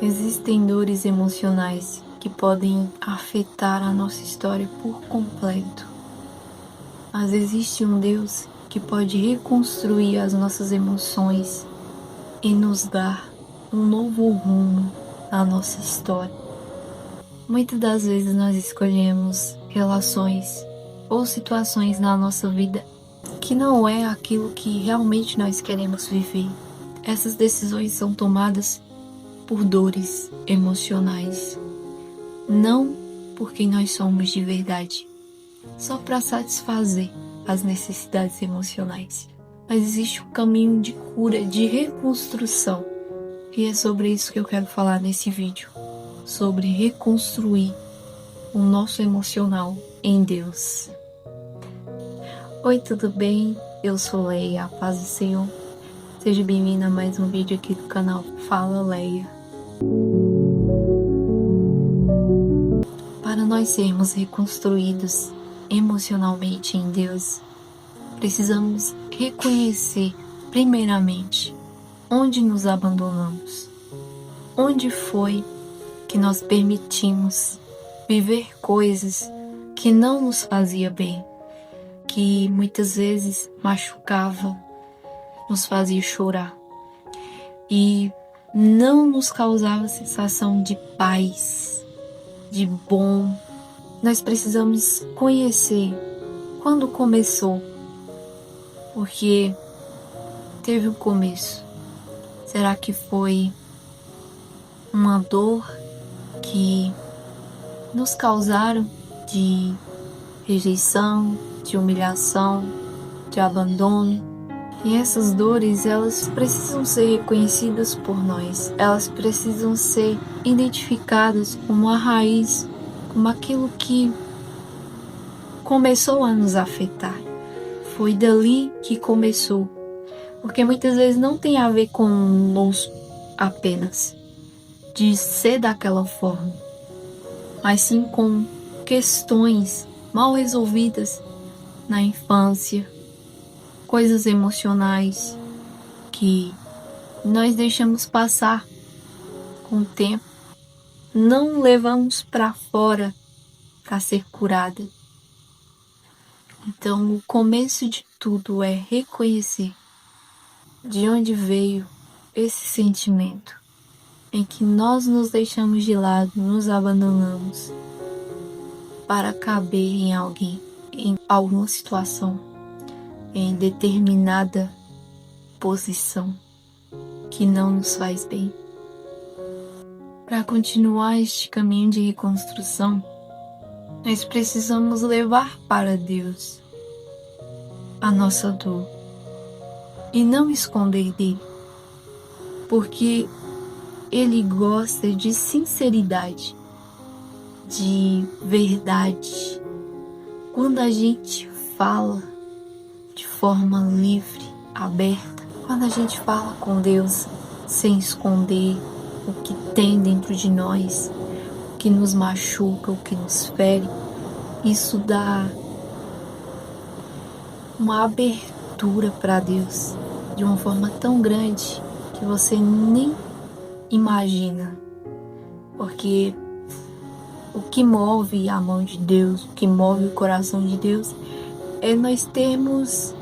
Existem dores emocionais que podem afetar a nossa história por completo. Mas existe um Deus que pode reconstruir as nossas emoções e nos dar um novo rumo na nossa história. Muitas das vezes nós escolhemos relações ou situações na nossa vida que não é aquilo que realmente nós queremos viver. Essas decisões são tomadas por dores emocionais, não por quem nós somos de verdade, só para satisfazer as necessidades emocionais. Mas existe um caminho de cura, de reconstrução, e é sobre isso que eu quero falar nesse vídeo, sobre reconstruir o nosso emocional em Deus. Oi, tudo bem? Eu sou Leia, a paz do Senhor. Seja bem-vinda a mais um vídeo aqui do canal Fala Leia. Para nós sermos reconstruídos emocionalmente em Deus, precisamos reconhecer primeiramente onde nos abandonamos, onde foi que nós permitimos viver coisas que não nos fazia bem, que muitas vezes machucava, nos fazia chorar e não nos causava sensação de paz, de bom. Nós precisamos conhecer quando começou, porque teve um começo. Será que foi uma dor que nos causaram de rejeição, de humilhação, de abandono? E essas dores, elas precisam ser reconhecidas por nós. Elas precisam ser identificadas como a raiz, como aquilo que começou a nos afetar. Foi dali que começou. Porque muitas vezes não tem a ver conosco apenas, de ser daquela forma, mas sim com questões mal resolvidas na infância, coisas emocionais que nós deixamos passar com o tempo, não levamos para fora para ser curada. Então, o começo de tudo é reconhecer de onde veio esse sentimento em que nós nos deixamos de lado, nos abandonamos para caber em alguém, em alguma situação, em determinada posição que não nos faz bem. Para continuar este caminho de reconstrução, nós precisamos levar para Deus a nossa dor e não esconder dele, porque ele gosta de sinceridade, de verdade. Quando a gente fala de forma livre, aberta, quando a gente fala com Deus sem esconder o que tem dentro de nós, o que nos machuca, o que nos fere, isso dá uma abertura para Deus de uma forma tão grande que você nem imagina. Porque o que move a mão de Deus, o que move o coração de Deus, é nós termos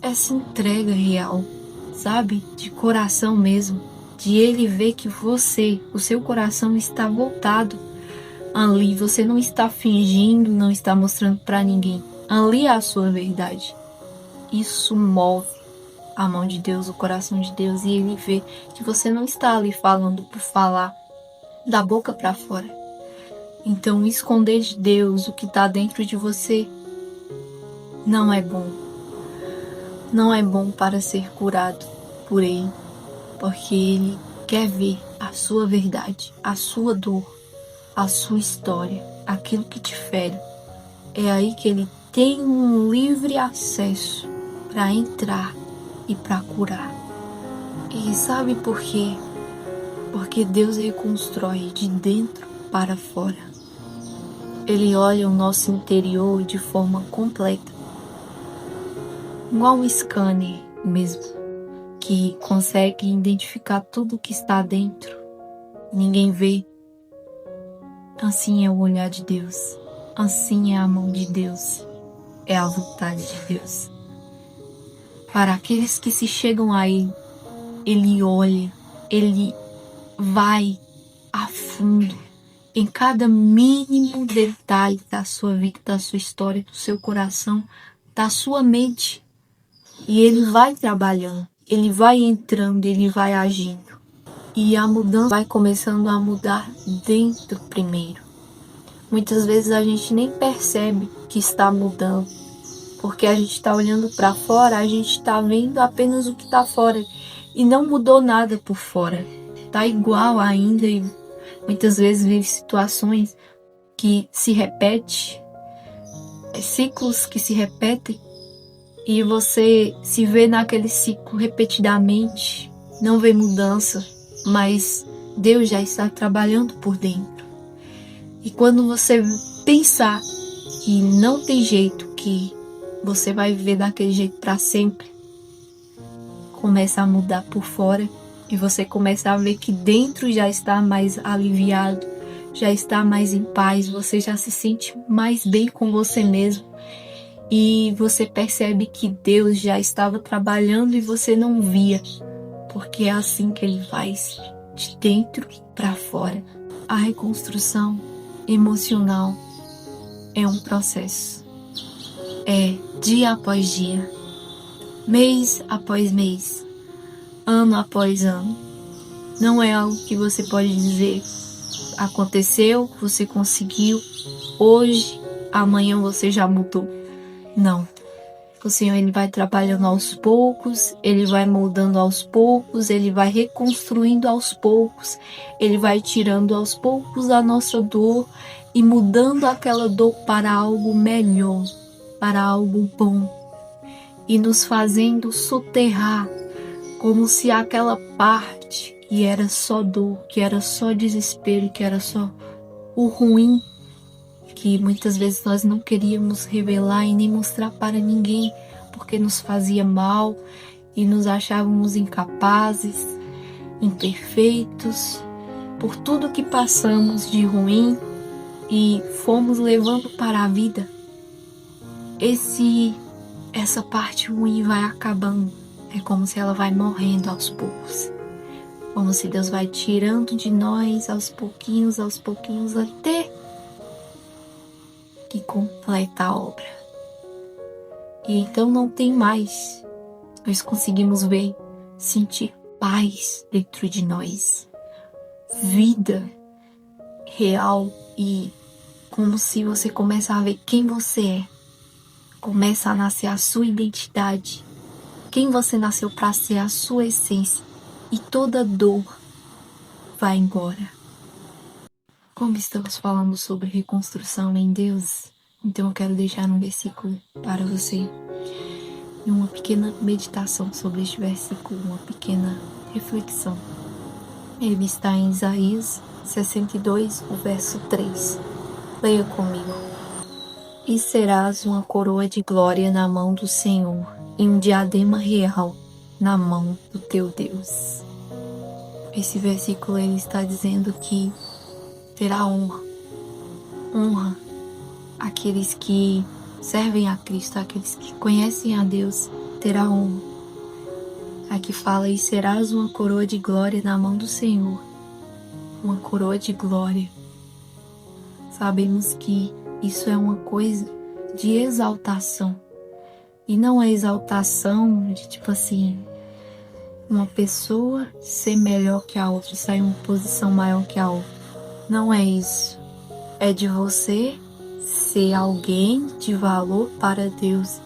essa entrega real, sabe? De coração mesmo. De Ele ver que você, o seu coração está voltado ali. Você não está fingindo, não está mostrando para ninguém. Ali é a sua verdade. Isso move a mão de Deus, o coração de Deus. E Ele vê que você não está ali falando por falar, da boca para fora. Então, esconder de Deus o que está dentro de você não é bom. Não é bom para ser curado por Ele, porque Ele quer ver a sua verdade, a sua dor, a sua história, aquilo que te fere. É aí que Ele tem um livre acesso para entrar e para curar. E sabe por quê? Porque Deus reconstrói de dentro para fora. Ele olha o nosso interior de forma completa, igual um scanner mesmo, que consegue identificar tudo que está dentro, ninguém vê. Assim é o olhar de Deus, assim é a mão de Deus, é a vontade de Deus. Para aqueles que se chegam a Ele olha, Ele vai a fundo em cada mínimo detalhe da sua vida, da sua história, do seu coração, da sua mente. E Ele vai trabalhando, Ele vai entrando, Ele vai agindo. E a mudança vai começando a mudar dentro primeiro. Muitas vezes a gente nem percebe que está mudando, porque a gente está olhando para fora, a gente está vendo apenas o que está fora e não mudou nada por fora. Está igual ainda e muitas vezes vive situações que se repetem, ciclos que se repetem, e você se vê naquele ciclo repetidamente, não vê mudança, mas Deus já está trabalhando por dentro. E quando você pensar que não tem jeito, que você vai viver daquele jeito para sempre, começa a mudar por fora e você começa a ver que dentro já está mais aliviado, já está mais em paz, você já se sente mais bem com você mesmo. E você percebe que Deus já estava trabalhando e você não via, porque é assim que Ele faz, de dentro para fora. A reconstrução emocional é um processo, é dia após dia, mês após mês, ano após ano. Não é algo que você pode dizer, aconteceu, você conseguiu, hoje, amanhã você já mudou. Não. O Senhor, Ele vai trabalhando aos poucos, Ele vai moldando aos poucos, Ele vai reconstruindo aos poucos, Ele vai tirando aos poucos a nossa dor e mudando aquela dor para algo melhor, para algo bom, e nos fazendo soterrar, como se aquela parte que era só dor, que era só desespero, que era só o ruim, que muitas vezes nós não queríamos revelar e nem mostrar para ninguém, porque nos fazia mal e nos achávamos incapazes, imperfeitos, por tudo que passamos de ruim e fomos levando para a vida. Essa parte ruim vai acabando, é como se ela vai morrendo aos poucos, como se Deus vai tirando de nós aos pouquinhos, até que completa a obra. E então não tem mais. Nós conseguimos ver, sentir paz dentro de nós, vida real, e como se você começa a ver quem você é, começa a nascer a sua identidade, quem você nasceu para ser, a sua essência, e toda dor vai embora. Como estamos falando sobre reconstrução em Deus, então eu quero deixar um versículo para você e uma pequena meditação sobre este versículo, uma pequena reflexão. Ele está em Isaías 62, o verso 3. Leia comigo. E serás uma coroa de glória na mão do Senhor, e um diadema real na mão do teu Deus. Esse versículo ele está dizendo que terá honra aqueles que servem a Cristo, aqueles que conhecem a Deus, terá honra. Aqui fala, e serás uma coroa de glória na mão do Senhor, uma coroa de glória. Sabemos que isso é uma coisa de exaltação, e não é exaltação de tipo assim, uma pessoa ser melhor que a outra, sair em uma posição maior que a outra. Não é isso. É de você ser alguém de valor para Deus,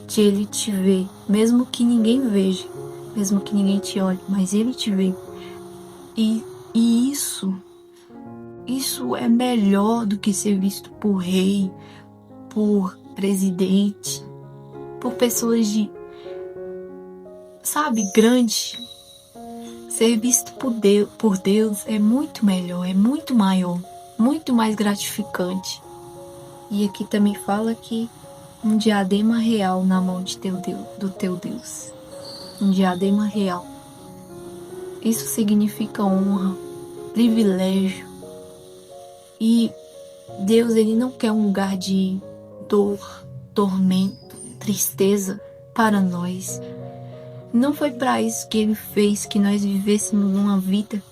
de Ele te ver, mesmo que ninguém veja, mesmo que ninguém te olhe, mas Ele te vê. E isso é melhor do que ser visto por rei, por presidente, por pessoas grande. Ser visto por Deus é muito melhor, é muito maior, muito mais gratificante. E aqui também fala que um diadema real na mão do teu Deus. um diadema real. Isso significa honra, privilégio. E Deus, Ele não quer um lugar de dor, tormento, tristeza para nós. Não foi para isso que Ele fez que nós vivêssemos uma vida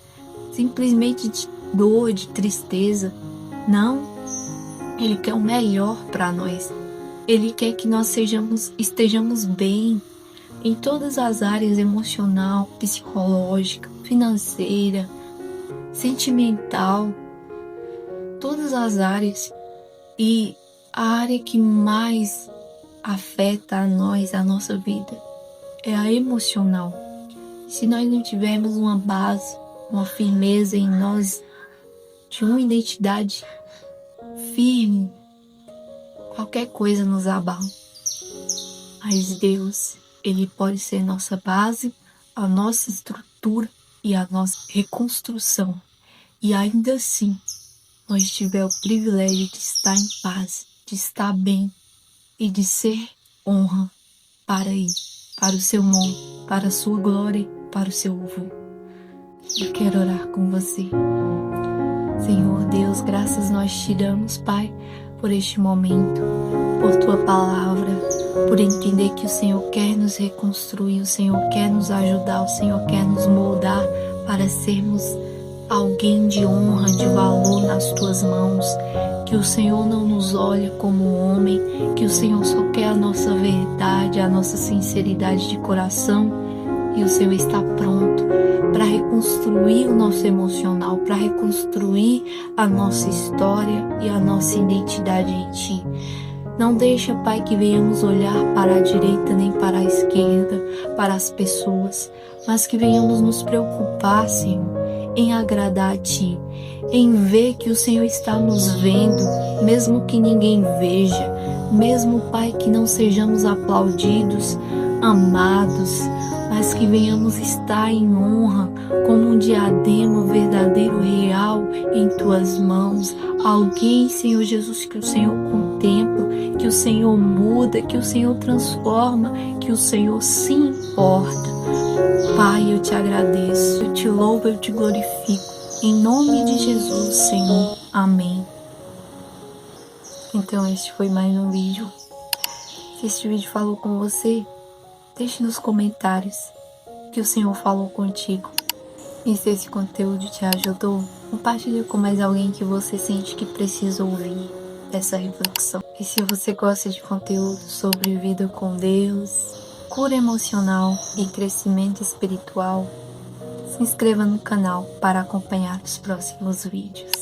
simplesmente de dor, de tristeza. Não, Ele quer o melhor para nós. Ele quer que nós estejamos bem em todas as áreas: emocional, psicológica, financeira, sentimental, todas as áreas. E a área que mais afeta a nós, a nossa vida, é a emocional. Se nós não tivermos uma base, uma firmeza em nós, de uma identidade firme, qualquer coisa nos abala. Mas Deus, Ele pode ser nossa base, a nossa estrutura e a nossa reconstrução. E ainda assim, nós tivermos o privilégio de estar em paz, de estar bem e de ser honra para Ele, para o seu nome, para a sua glória, para o seu louvor. Eu quero orar com você. Senhor Deus, graças nós te damos, Pai, por este momento, por Tua palavra, por entender que o Senhor quer nos reconstruir, o Senhor quer nos ajudar, o Senhor quer nos moldar para sermos alguém de honra, de valor nas Tuas mãos, que o Senhor não nos olha como homem, que o Senhor só quer a nossa verdade, a nossa sinceridade de coração, e o Senhor está pronto para reconstruir o nosso emocional, para reconstruir a nossa história e a nossa identidade em Ti. Não deixa, Pai, que venhamos olhar para a direita nem para a esquerda, para as pessoas, mas que venhamos nos preocupar, Senhor, em agradar a Ti, em ver que o Senhor está nos vendo, mesmo que ninguém veja, mesmo, Pai, que não sejamos aplaudidos, amados, mas que venhamos estar em honra, como um diadema verdadeiro, real, em Tuas mãos. Alguém, Senhor Jesus, que o Senhor contempla, que o Senhor muda, que o Senhor transforma, que o Senhor se importa. Pai, eu Te agradeço, eu Te louvo, eu Te glorifico. Em nome de Jesus, Senhor. Amém. Então, este foi mais um vídeo. Se este vídeo falou com você, deixe nos comentários que o Senhor falou contigo. E se esse conteúdo te ajudou, compartilhe com mais alguém que você sente que precisa ouvir dessa reflexão. E se você gosta de conteúdo sobre vida com Deus, cura emocional e crescimento espiritual, se inscreva no canal para acompanhar os próximos vídeos.